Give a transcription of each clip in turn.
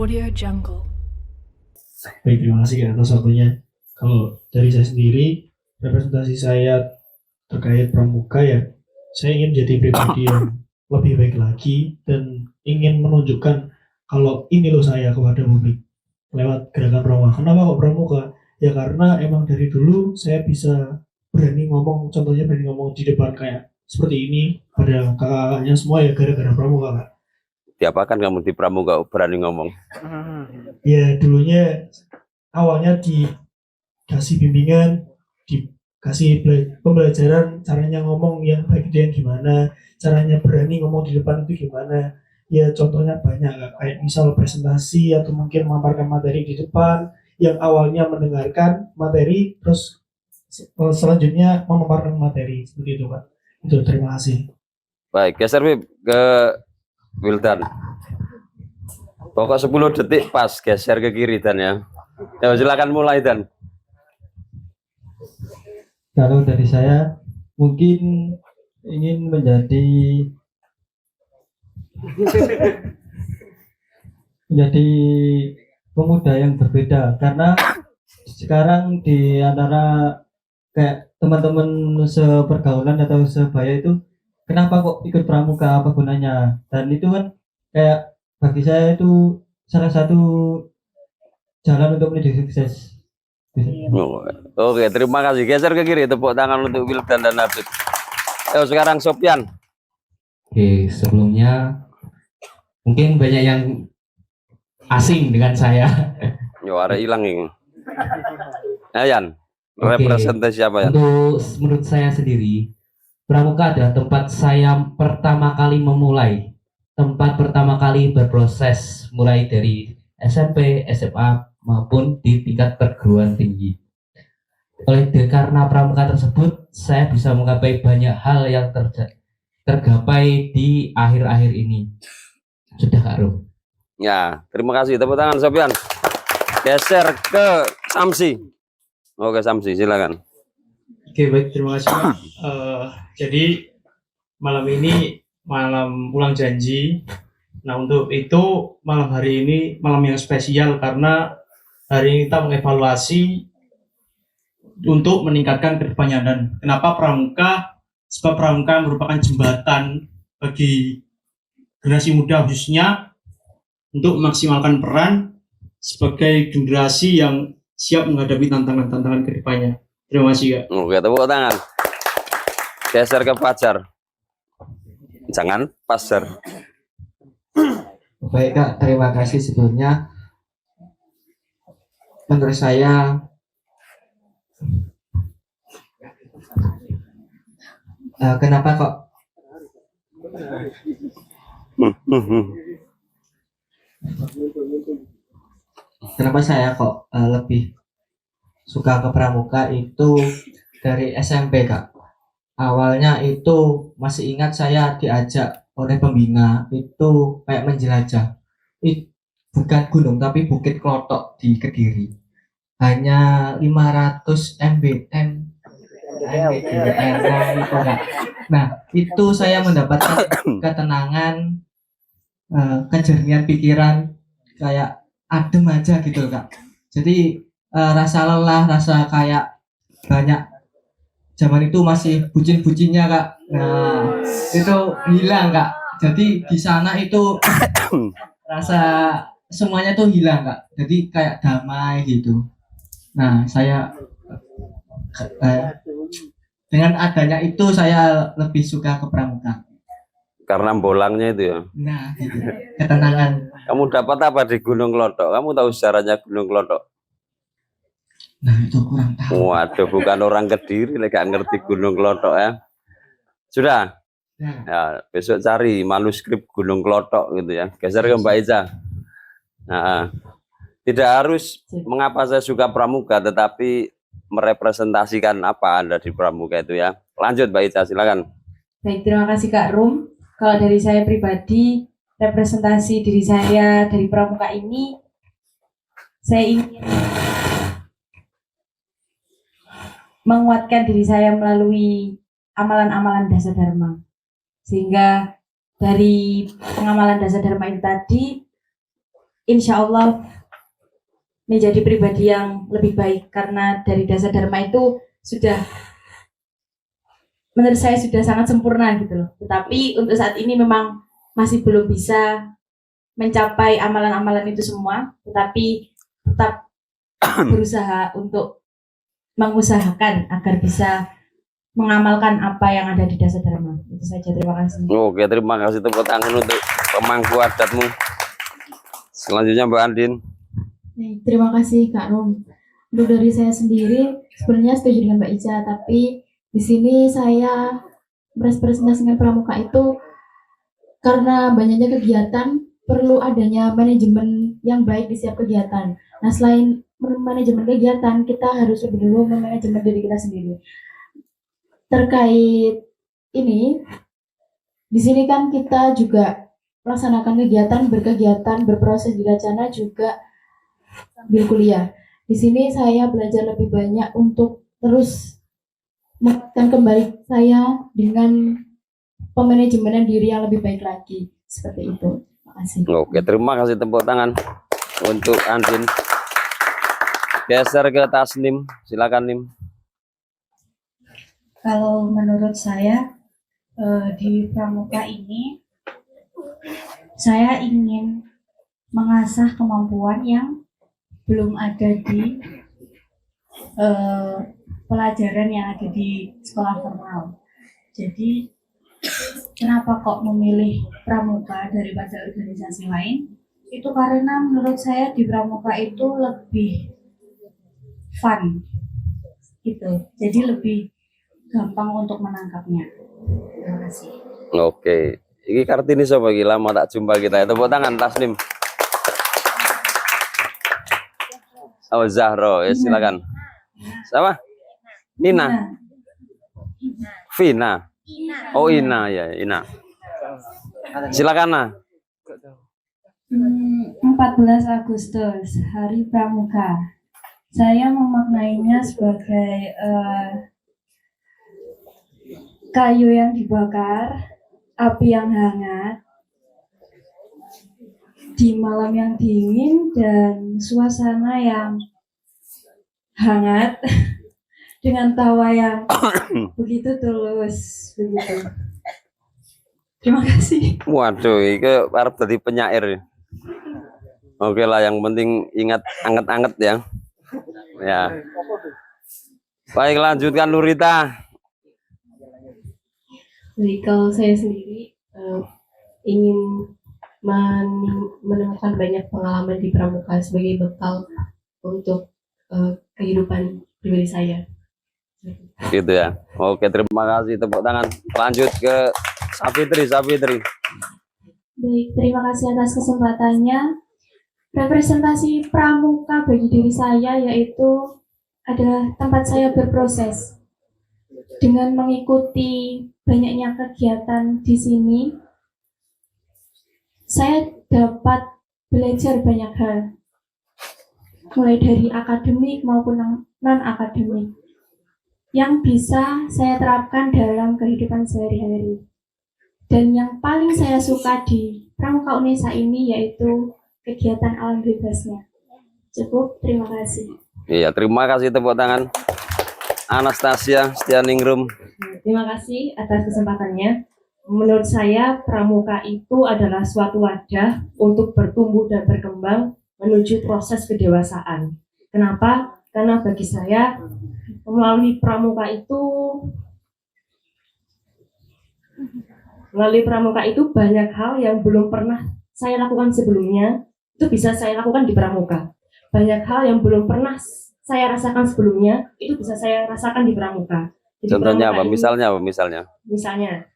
Audio Jungle. Baik, terima kasih atas waktunya. Kalau dari saya sendiri, representasi saya terkait pramuka ya, saya ingin jadi pribadi yang lebih baik lagi dan ingin menunjukkan kalau ini loh saya kepada publik lewat gerakan pramuka. Kenapa kok pramuka? Ya karena emang dari dulu saya bisa berani ngomong, contohnya berani ngomong di depan kayak seperti ini pada kakak-kakaknya semua ya gara-gara pramuka, Kak. Diapakan kamu di pramuka berani ngomong? Ya dulunya awalnya dikasih bimbingan, dikasih pembelajaran caranya ngomong yang baik itu yang gimana, caranya berani ngomong di depan itu gimana. Ya contohnya banyak kayak misal presentasi atau mungkin memaparkan materi di depan yang awalnya mendengarkan materi terus selanjutnya memaparkan materi seperti itu, Pak. Itu terima kasih. Baik, geser Bib ke Wildan. Pokok 10 detik pas geser ke kiri Dan ya. Ya silakan mulai Dan. Kalau dari saya mungkin ingin menjadi pemuda yang berbeda, karena sekarang di antara kayak teman-teman sepergaulan atau sebaya itu kenapa kok ikut pramuka, apa gunanya, dan itu kan kayak bagi saya itu salah satu jalan untuk menuju sukses. Oke, terima kasih. Geser ke kiri, tepuk tangan untuk Wildan dan Habib. Ayo sekarang Sopyan. Oke, sebelumnya mungkin banyak yang asing dengan saya. Yo, ada hilang ini. Ayan, Oke, representasi siapa ya? Untuk menurut saya sendiri, pramuka adalah tempat saya pertama kali memulai, tempat pertama kali berproses, mulai dari SMP, SMA maupun di tingkat perguruan tinggi. Karena pramuka tersebut, saya bisa menggapai banyak hal yang tergapai di akhir-akhir ini. Sudah Kak Rum. Ya, terima kasih. Tepuk tangan Sopyan. Geser ke Samsi. Oke Samsi, silakan. Oke, baik, terima kasih, Pak. Jadi malam ini malam ulang janji. Nah, untuk itu malam hari ini malam yang spesial karena hari ini kita mengevaluasi untuk meningkatkan kedepannya. Dan kenapa pramuka? Sebab pramuka merupakan jembatan bagi generasi muda khususnya untuk memaksimalkan peran sebagai generasi yang siap menghadapi tantangan-tantangan kedepannya. Terima kasih, Kak. Oke, tepuk tangan. Geser ke Fajar. Jangan Fajar. Baik Kak, terima kasih sebelumnya. Menurut saya kenapa kok saya kok lebih suka ke pramuka itu dari SMP Kak. Awalnya itu masih ingat saya diajak oleh pembina itu kayak menjelajah. Bukan gunung tapi Bukit Klotok di Kediri. Hanya 500 mbm. Nah, itu saya mendapatkan ketenangan, kejernihan pikiran, kayak adem aja gitu Kak. Jadi rasa lelah, rasa kayak banyak zaman itu masih bucin-bucinnya Kak. Nah, itu hilang Kak. Jadi di sana itu rasa semuanya tuh hilang Kak. Jadi kayak damai gitu. Nah, saya dengan adanya itu saya lebih suka ke pramuka. Karena bolangnya itu ya. Nah, gitu. Ketenangan. Kamu dapat apa di Gunung Klotok? Kamu tahu sejarahnya Gunung Klotok? Nah, itu kurang tahu. Waduh, bukan orang Kediri, gak ngerti Gunung Klotok ya. Sudah? Ya, besok cari manuskrip Gunung Klotok gitu ya. Geser ke Mbak Ica. Nah, tidak harus mengapa saya suka pramuka, tetapi merepresentasikan apa Anda di pramuka itu ya. Lanjut Mbak Ica, silakan. Baik, terima kasih Kak Rum. Kalau dari saya pribadi, representasi diri saya dari pramuka ini, saya ingin menguatkan diri saya melalui amalan-amalan dasa dharma. Sehingga dari pengamalan dasa dharma itu tadi, insya Allah menjadi pribadi yang lebih baik, karena dari dasar dharma itu sudah, menurut saya sudah sangat sempurna gitu loh. Tetapi untuk saat ini memang masih belum bisa mencapai amalan-amalan itu semua, tetapi tetap berusaha untuk mengusahakan agar bisa mengamalkan apa yang ada di dasar dharma. Itu saja, terima kasih. Oke, terima kasih tepuk tangan untuk pemangku adatmu. Selanjutnya Mbak Andin. Baik, terima kasih Kak Rum. Untuk dari saya sendiri, sebenarnya setuju dengan Mbak Ica, tapi di sini saya presentasikan pramuka itu karena banyaknya kegiatan, perlu adanya manajemen yang baik di setiap kegiatan. Nah, selain manajemen kegiatan, kita harus lebih dulu memanajemen diri kita sendiri. Terkait ini, di sini kan kita juga melaksanakan kegiatan, berkegiatan, berproses di Racana juga sambil kuliah. Di sini saya belajar lebih banyak untuk terus menguatkan kembali saya dengan pemanajemenan diri yang lebih baik lagi. Seperti itu. Terima kasih. Oke, terima kasih tepuk tangan untuk Andin. Geser ke Tasnim, silakan Nim. Kalau menurut saya di pramuka ini saya ingin mengasah kemampuan yang belum ada di pelajaran yang ada di sekolah formal. Jadi kenapa kok memilih pramuka daripada organisasi lain? Itu karena menurut saya di pramuka itu lebih fun gitu. Jadi lebih gampang untuk menangkapnya. Terima kasih. Oke, ini Kartini siapa lagi lama tak jumpa kita. Tepuk tangan Tasnim. Oh Zahro, ya silakan. Sama? Nina. Vina. Oh Ina ya, Ina. Silakan Nah. 14 Agustus, Hari Pramuka. Saya memaknainya sebagai kayu yang dibakar, api yang hangat, di malam yang dingin dan suasana yang hangat dengan tawa yang begitu tulus, begitu. Terima kasih. Waduh, ini harus jadi penyair. Oke lah, yang penting ingat anget-anget ya. Ya. Baik, lanjutkan Nurita. Jadi kalau saya sendiri ingin menemukan banyak pengalaman di pramuka sebagai bekal untuk kehidupan pribadi saya. Gitu ya. Oke, terima kasih, tepuk tangan. Lanjut ke Savitri. Baik, terima kasih atas kesempatannya. Representasi pramuka bagi diri saya yaitu adalah tempat saya berproses. Dengan mengikuti banyaknya kegiatan di sini, saya dapat belajar banyak hal, mulai dari akademik maupun non-akademik, yang bisa saya terapkan dalam kehidupan sehari-hari. Dan yang paling saya suka di Pramuka Unesa ini yaitu kegiatan alam bebasnya. Cukup, terima kasih. Iya, terima kasih, tepuk tangan. Anastasia Setianingrum. Terima kasih atas kesempatannya. Menurut saya pramuka itu adalah suatu wadah untuk bertumbuh dan berkembang menuju proses kedewasaan. Kenapa? Karena bagi saya melalui pramuka itu banyak hal yang belum pernah saya lakukan sebelumnya, itu bisa saya lakukan di pramuka. Banyak hal yang belum pernah saya rasakan sebelumnya, itu bisa saya rasakan di pramuka. Jadi Contohnya pramuka apa? ini, Misalnya.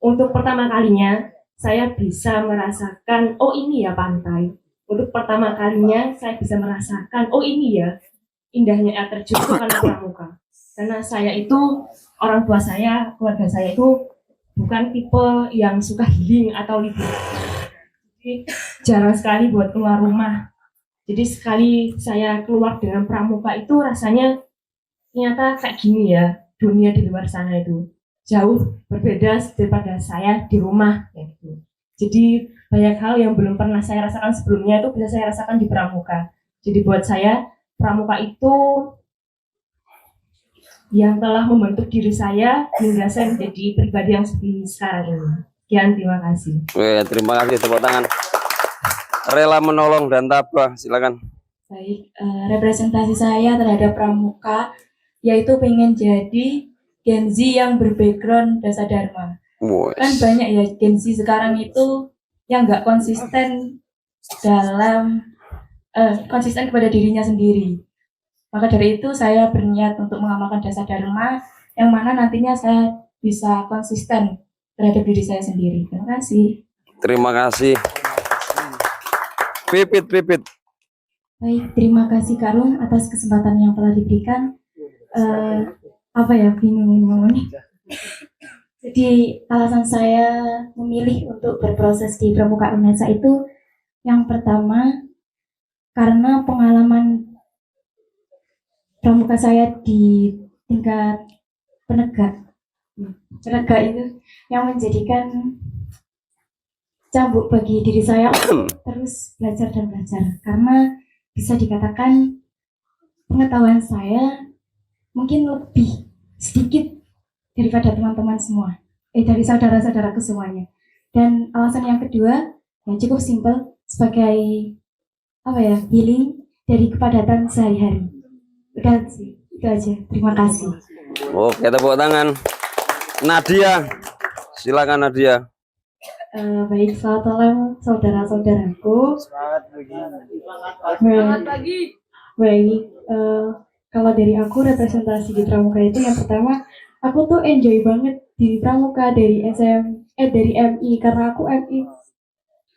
untuk pertama kalinya saya bisa merasakan, oh ini ya pantai. Untuk pertama kalinya saya bisa merasakan, oh ini ya indahnya air terjun itu karena pramuka. Karena saya itu, orang tua saya, keluarga saya itu bukan tipe yang suka healing atau libur. Jadi jarang sekali buat keluar rumah. Jadi sekali saya keluar dengan pramuka itu rasanya ternyata kayak gini ya, dunia di luar sana itu jauh berbeda daripada saya di rumah. Gitu. Jadi banyak hal yang belum pernah saya rasakan sebelumnya itu bisa saya rasakan di Pramuka. Jadi buat saya Pramuka itu yang telah membentuk diri saya hingga saya menjadi pribadi yang seperti sekarang ini. Sekian, terima kasih. Terima kasih, tepuk tangan. Rela menolong dan tabah, silakan. Baik, representasi saya terhadap Pramuka yaitu pengen jadi Gen Z yang berbackground Dasa Dharma. Kan banyak ya Gen Z sekarang itu yang nggak konsisten dalam konsisten kepada dirinya sendiri. Maka dari itu saya berniat untuk mengamalkan Dasa Dharma yang mana nantinya saya bisa konsisten terhadap diri saya sendiri. Terima kasih. Terima kasih. Pipit. Baik, terima kasih Kak Rum atas kesempatan yang telah diberikan. Bingung nih. Jadi alasan saya memilih untuk berproses di Pramuka Unesa itu yang pertama karena pengalaman pramuka saya di tingkat penegak itu yang menjadikan cambuk bagi diri saya untuk terus belajar dan belajar, karena bisa dikatakan pengetahuan saya mungkin lebih sedikit daripada teman-teman semua, dari saudara-saudaraku semuanya. Dan alasan yang kedua yang cukup simpel sebagai healing dari kepadatan sehari-hari. Udah sih, itu aja. Terima kasih. Oke, tepuk tangan. Nadia, silakan Nadia. Baik, selamat malam saudara-saudaraku. Selamat pagi. Baik, kalau dari aku representasi di Pramuka itu yang pertama, aku tuh enjoy banget di Pramuka dari MI, karena aku MI.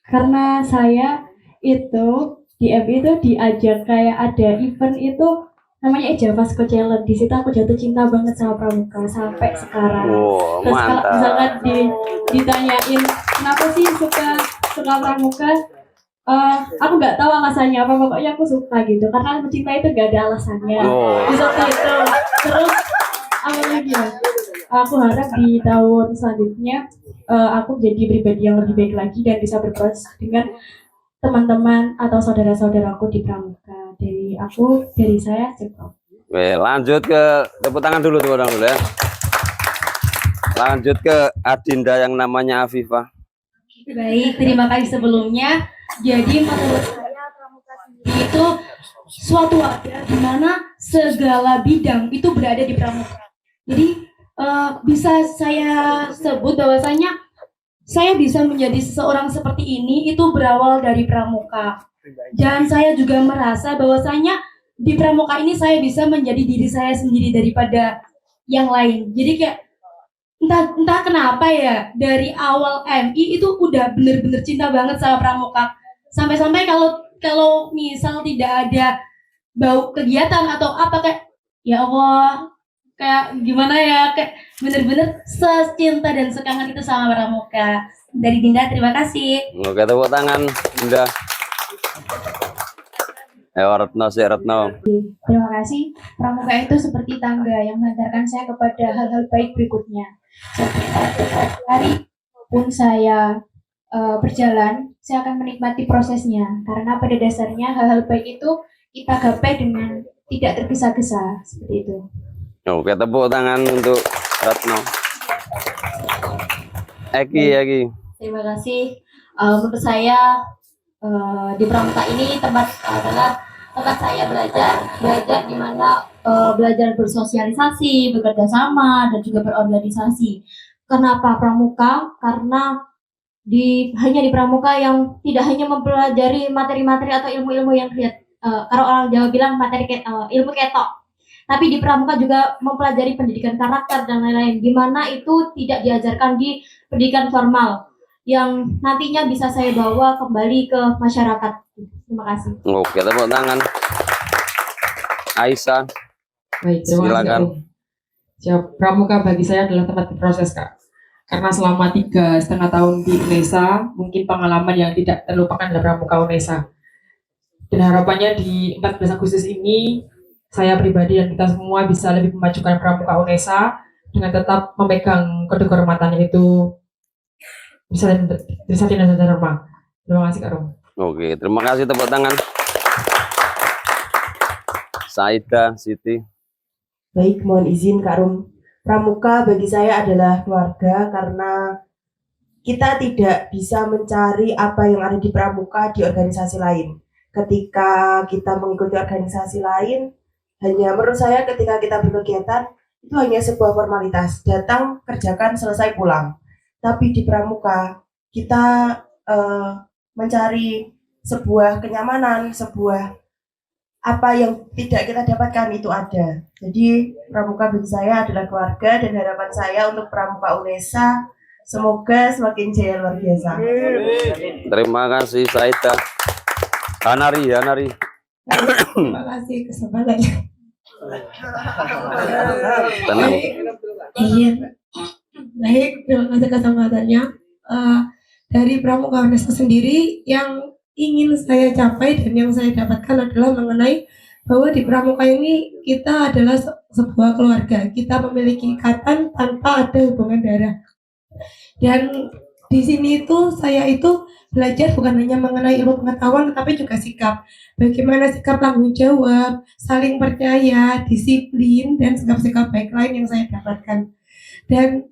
Karena saya itu di MI itu diajak kayak ada event itu namanya Javasco Challenge. Di situ aku jatuh cinta banget sama Pramuka sampai sekarang. Wow, Terus kalau mantap. misalkan ditanyain kenapa sih suka Pramuka, aku nggak tahu alasannya apa, pokoknya aku suka gitu karena mencinta itu nggak ada alasannya. Seperti itu. Terus apa lagi ya? Aku harap di tahun selanjutnya aku jadi pribadi yang lebih baik lagi dan bisa berproses dengan teman-teman atau saudara-saudaraku di Pramuka. Dari saya cukup. Lanjut ke tepuk tangan dulu ya. Lanjut ke Adinda yang namanya Afifah. Baik, terima kasih sebelumnya. Jadi menurut saya Pramuka sendiri itu suatu wadah di mana segala bidang itu berada di Pramuka. Jadi bisa saya sebut bahwasanya saya bisa menjadi seseorang seperti ini itu berawal dari Pramuka. Dan saya juga merasa bahwasanya di Pramuka ini saya bisa menjadi diri saya sendiri daripada yang lain. Jadi kayak entah kenapa ya, dari awal MI itu udah bener-bener cinta banget sama Pramuka. Sampai-sampai kalau misal tidak ada bau kegiatan atau apa, kayak ya Allah, kayak gimana ya, kayak bener-bener secinta dan sekangen itu sama Pramuka. Dari Dinda, terima kasih. Oke, tepuk tangan Dinda. Retno. Terima kasih. Pramuka itu seperti tangga yang mengantarkan saya kepada hal-hal baik berikutnya. Hari pun saya berjalan, saya akan menikmati prosesnya karena pada dasarnya hal-hal baik itu kita gapai dengan tidak tergesa-gesa, seperti itu. Oke, tepuk tangan untuk Retno. Eki. Terima kasih. Menurut saya di Pramuka ini adalah tempat saya belajar di mana belajar bersosialisasi, bekerja sama, dan juga berorganisasi. Kenapa Pramuka? Karena hanya di Pramuka yang tidak hanya mempelajari materi-materi atau ilmu-ilmu yang kalau orang Jawa bilang ilmu ketok, tapi di Pramuka juga mempelajari pendidikan karakter dan lain-lain, di mana itu tidak diajarkan di pendidikan formal yang nantinya bisa saya bawa kembali ke masyarakat. Terima kasih. Oke, tepuk tangan. Aisyah. Baik, terima Silakan. kasih. Pramuka bagi saya adalah tempat berproses, Kak. Karena selama 3,5 tahun di UNESA, mungkin pengalaman yang tidak terlupakan adalah Pramuka UNESA. Dan harapannya di 14 Agustus ini, saya pribadi dan kita semua bisa lebih memajukan Pramuka UNESA dengan tetap memegang kode kehormatannya itu bisa dan Dharma. Terima kasih Kak Rom. Oke, terima kasih, tepuk tangan. Saida, Siti. Baik, mohon izin Kak Rum. Pramuka bagi saya adalah keluarga karena kita tidak bisa mencari apa yang ada di pramuka di organisasi lain. Ketika kita mengikuti organisasi lain, hanya menurut saya ketika kita berkegiatan, itu hanya sebuah formalitas. Datang, kerjakan, selesai, pulang. Tapi di pramuka, kita mencari sebuah kenyamanan, sebuah apa yang tidak kita dapatkan itu ada. Jadi pramuka bagi saya adalah keluarga dan harapan saya untuk pramuka UNESA semoga semakin jaya luar biasa. Terima kasih Saida. Hanari. Terima kasih kesempatannya. Tenang. Iya. Baik, terima kasih kesempatannya. Dari pramuka UNESA sendiri yang ingin saya capai dan yang saya dapatkan adalah mengenai bahwa di pramuka ini kita adalah sebuah keluarga. Kita memiliki ikatan tanpa ada hubungan darah. Dan di sini itu saya itu belajar bukan hanya mengenai ilmu pengetahuan tetapi juga sikap. Bagaimana sikap tanggung jawab, saling percaya, disiplin dan sikap-sikap baik lain yang saya dapatkan. Dan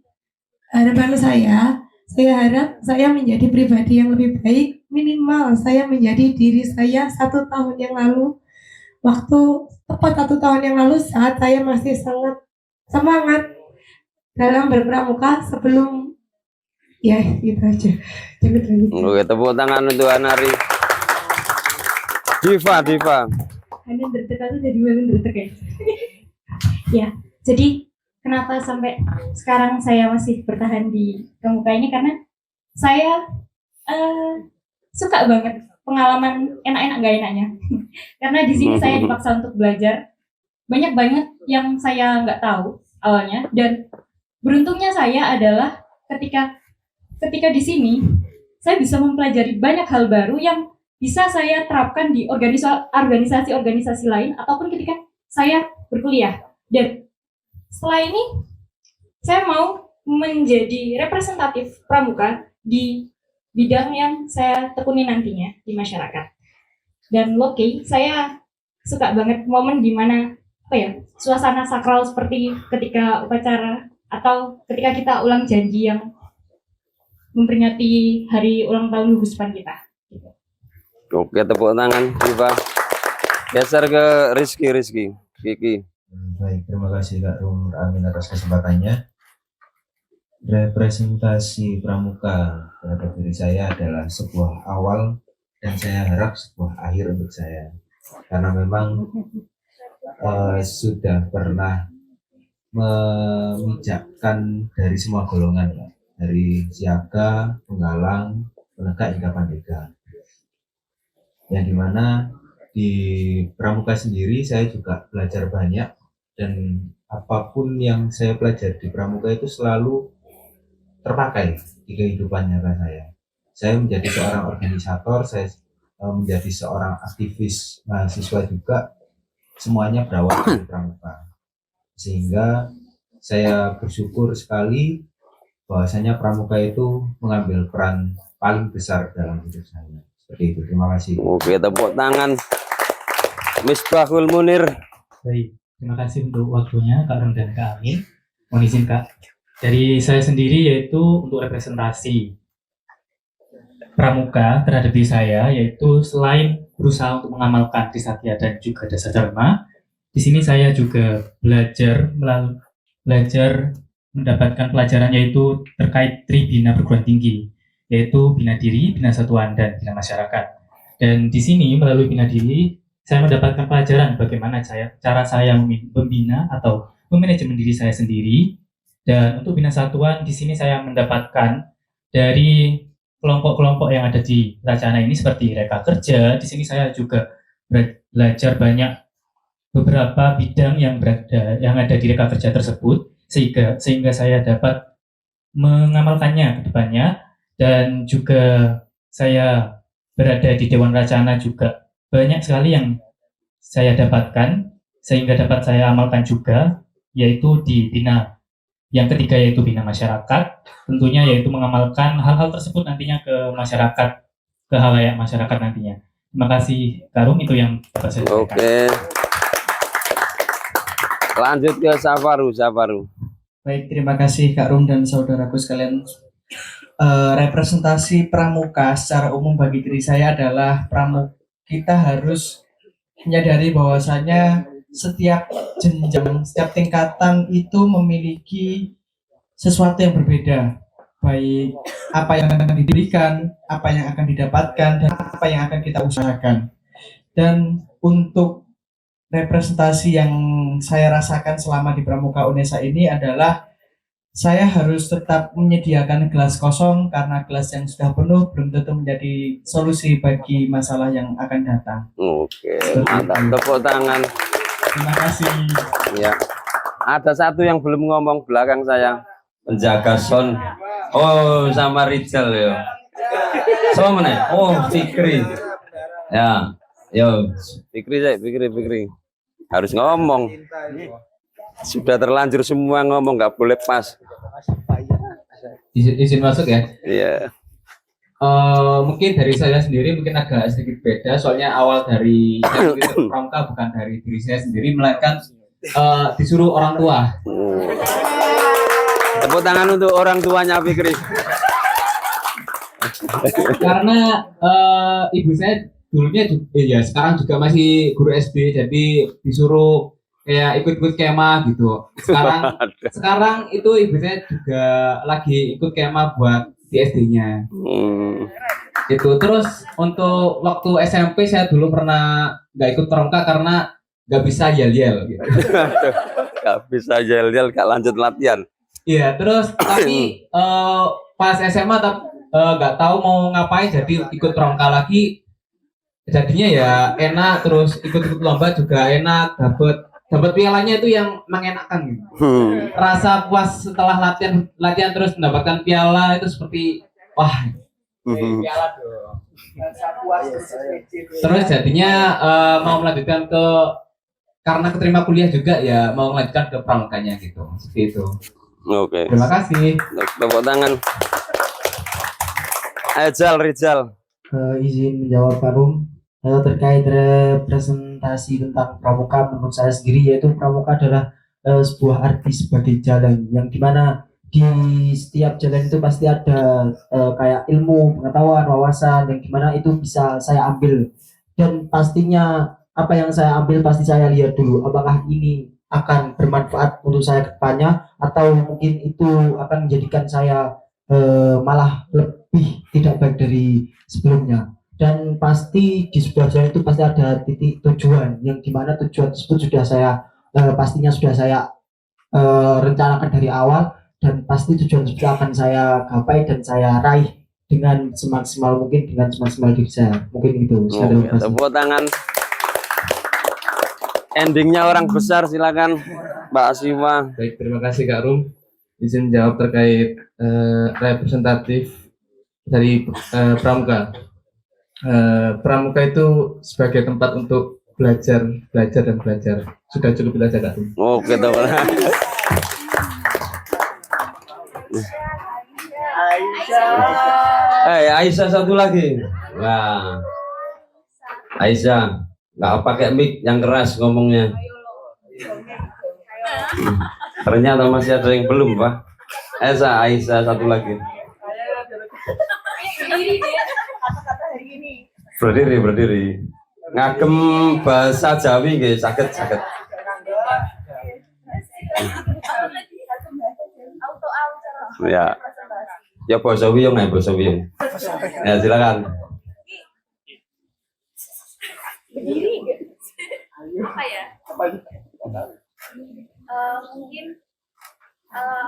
harapan saya harap saya menjadi pribadi yang lebih baik, minimal saya menjadi diri saya 1 tahun yang lalu, tepat 1 tahun yang lalu saat saya masih sangat semangat dalam berpramuka sebelum, ya gitu aja. Oke, tepuk tangan untuk Hanari. Diva. Hanya tertekan tuh jadi makin tertekan. Ya, jadi kenapa sampai sekarang saya masih bertahan di pramuka ini karena saya suka banget pengalaman enak-enak gak enaknya. Karena di sini saya dipaksa untuk belajar banyak banget yang saya nggak tahu awalnya, dan beruntungnya saya adalah ketika di sini saya bisa mempelajari banyak hal baru yang bisa saya terapkan di organisasi-organisasi lain ataupun ketika saya berkuliah. Dan setelah ini saya mau menjadi representatif pramuka di bidang yang saya tekuni nantinya di masyarakat. Dan saya suka banget momen dimana suasana sakral seperti ketika upacara atau ketika kita ulang janji yang memperingati hari ulang tahun Guspan kita. Oke, tepuk tangan Diva. Geser ke Rizky. Kiki. Baik, terima kasih Kak Rum Amin atas kesempatannya. Representasi pramuka terhadap diri saya adalah sebuah awal dan saya harap sebuah akhir untuk saya. Karena memang sudah pernah memijakkan dari semua golongan, Pak. Dari siaga, penggalang, penegak hingga pandega. Yang dimana di pramuka sendiri saya juga belajar banyak, dan apapun yang saya pelajari di pramuka itu selalu terpakai di kehidupan nyata saya. Saya menjadi seorang organisator, saya menjadi seorang aktivis mahasiswa juga, semuanya berawal dari pramuka. Sehingga saya bersyukur sekali bahwasanya pramuka itu mengambil peran paling besar dalam hidup saya. Seperti itu, terima kasih. Oke, tepuk tangan Misbahul Munir. Baik, terima kasih untuk waktunya Kak Ron dan Kak Amin. Mohon izin Kak, dari saya sendiri yaitu untuk representasi pramuka terhadap diri saya, yaitu selain berusaha untuk mengamalkan Trisatya dan juga Dasa Dharma, di sini saya juga belajar mendapatkan pelajaran yaitu terkait Tribina perguruan tinggi, yaitu Bina Diri, Bina Satuan, dan Bina Masyarakat. Dan di sini melalui Bina Diri, saya mendapatkan pelajaran bagaimana cara saya membina atau memanajemen diri saya sendiri. Dan untuk Bina Satuan, di sini saya mendapatkan dari kelompok-kelompok yang ada di Racana ini seperti Reka Kerja. Di sini saya juga belajar banyak beberapa bidang yang ada di Reka Kerja tersebut, sehingga saya dapat mengamalkannya ke depannya. Dan juga saya berada di Dewan Racana juga banyak sekali yang saya dapatkan sehingga dapat saya amalkan juga, yaitu di Bina yang ketiga yaitu Bina Masyarakat, tentunya yaitu mengamalkan hal-hal tersebut nantinya ke masyarakat ke halayak masyarakat nantinya. Terima kasih Kak Rum, itu yang dapat saya sampaikan. Oke. Lanjut ke Safaru. Baik, terima kasih Kak Rum dan saudaraku sekalian. Representasi pramuka secara umum bagi diri saya adalah kita harus menyadari bahwasanya setiap jenjang, setiap tingkatan itu memiliki sesuatu yang berbeda, baik apa yang akan diberikan, apa yang akan didapatkan, dan apa yang akan kita usahakan. Dan untuk representasi yang saya rasakan selama di Pramuka Unesa ini adalah saya harus tetap menyediakan gelas kosong karena gelas yang sudah penuh belum tentu menjadi solusi bagi masalah yang akan datang. Oke, mantap. Tepuk tangan. Terima kasih. Ya. Ada satu yang belum ngomong belakang saya. Penjaga sound. Oh, sama Rizal ya. Sama mana? Oh, Fikri. Ya. Yo, Fikri. Harus ngomong. Sudah terlanjur semua ngomong, nggak boleh pas. Izin masuk ya. Iya. Mungkin dari saya sendiri mungkin agak sedikit beda, soalnya awal dari saya pramuka bukan dari diri saya sendiri, melainkan disuruh orang tua. Tepuk tangan untuk orang tuanya Fikri. Karena ibu saya dulunya ya sekarang juga masih guru SD, jadi disuruh kayak ikut-ikut kemah gitu. Sekarang itu ibu saya juga lagi ikut kemah buat di SD-nya. Itu terus untuk waktu SMP saya dulu pernah nggak ikut pramuka karena nggak bisa yel-yel gitu. Nggak bisa yel-yel, nggak lanjut latihan. Iya, terus tapi pas SMA nggak tahu mau ngapain, jadi ikut pramuka lagi. Jadinya ya enak, terus ikut-ikut lomba juga enak, dapat pialanya itu yang mengenakan gitu. Rasa puas setelah latihan terus mendapatkan piala itu seperti wah, piala dong. Terus jadinya mau melanjutkan karena keterima kuliah juga ya mau melanjutkan ke pramukanya gitu. Seperti itu. Oke. Terima kasih. Tepuk tangan. Rizal. Izin menjawab Pak Rum. Terkait representasi tentang pramuka, menurut saya sendiri yaitu pramuka adalah sebuah arti sebagai jalan, yang dimana di setiap jalan itu pasti ada kayak ilmu, pengetahuan, wawasan yang dimana itu bisa saya ambil, dan pastinya apa yang saya ambil pasti saya lihat dulu apakah ini akan bermanfaat untuk saya ke depannya atau mungkin itu akan menjadikan saya malah lebih tidak baik dari sebelumnya. Dan pasti di sebuah jalan itu pasti ada titik tujuan, yang dimana tujuan tersebut sudah saya pastinya sudah saya rencanakan dari awal, dan pasti tujuan tersebut akan saya gapai dan saya raih dengan semaksimal mungkin, dengan semaksimal diri saya. Mungkin itu. Tepuk tangan. Endingnya orang besar, silakan Mbak Asima. Baik, terima kasih Kak Rum. Izin jawab terkait representatif dari pramuka. Pramuka itu sebagai tempat untuk belajar. Sudah cukup belajar Kak Rum. Oke, teman. Aisyah satu lagi. Wah, Aisyah nggak pakai mic yang keras ngomongnya. Ternyata masih ada yang belum, Pak. Aisyah satu lagi. Berdiri. Ngagem bahasa Jawi nggih, saged. Ya. Ya bahasa Wiyung ya, bahasa Wiyung. Ya, silakan. Apa ya? Mungkin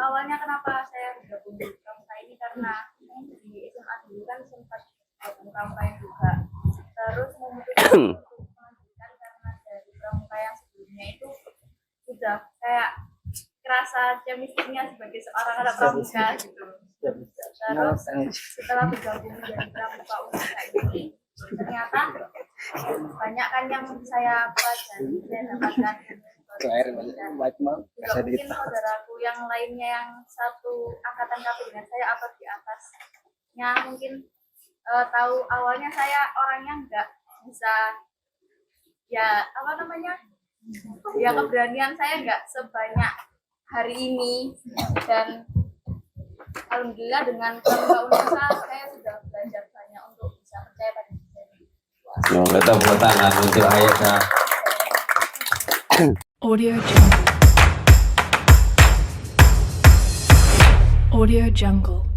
awalnya kenapa saya bergabung di pramuka ini karena di SMA dulu kan sempat pramuka juga, terus memutuskan untuk melanjutkan karena dari pramuka yang sebelumnya itu sudah kayak kerasa chemistry-nya sebagai seorang anak pramuka gitu. Terus setelah bergabung dengan pramuka Unesa ini ternyata banyak kan yang saya pelajari dan dapatkan. Mungkin saudaraku yang lainnya yang satu angkatan KP dengan saya atau di atasnya mungkin tahu awalnya saya orangnya nggak bisa, ya apa namanya, ya keberanian saya nggak sebanyak hari ini, dan alhamdulillah dengan Pramuka Unesa saya sudah belajar banyak untuk bisa percaya pada diri sendiri. Kita tepuk tangan untuk Ayesa. Audio Jungle. Audio Jungle.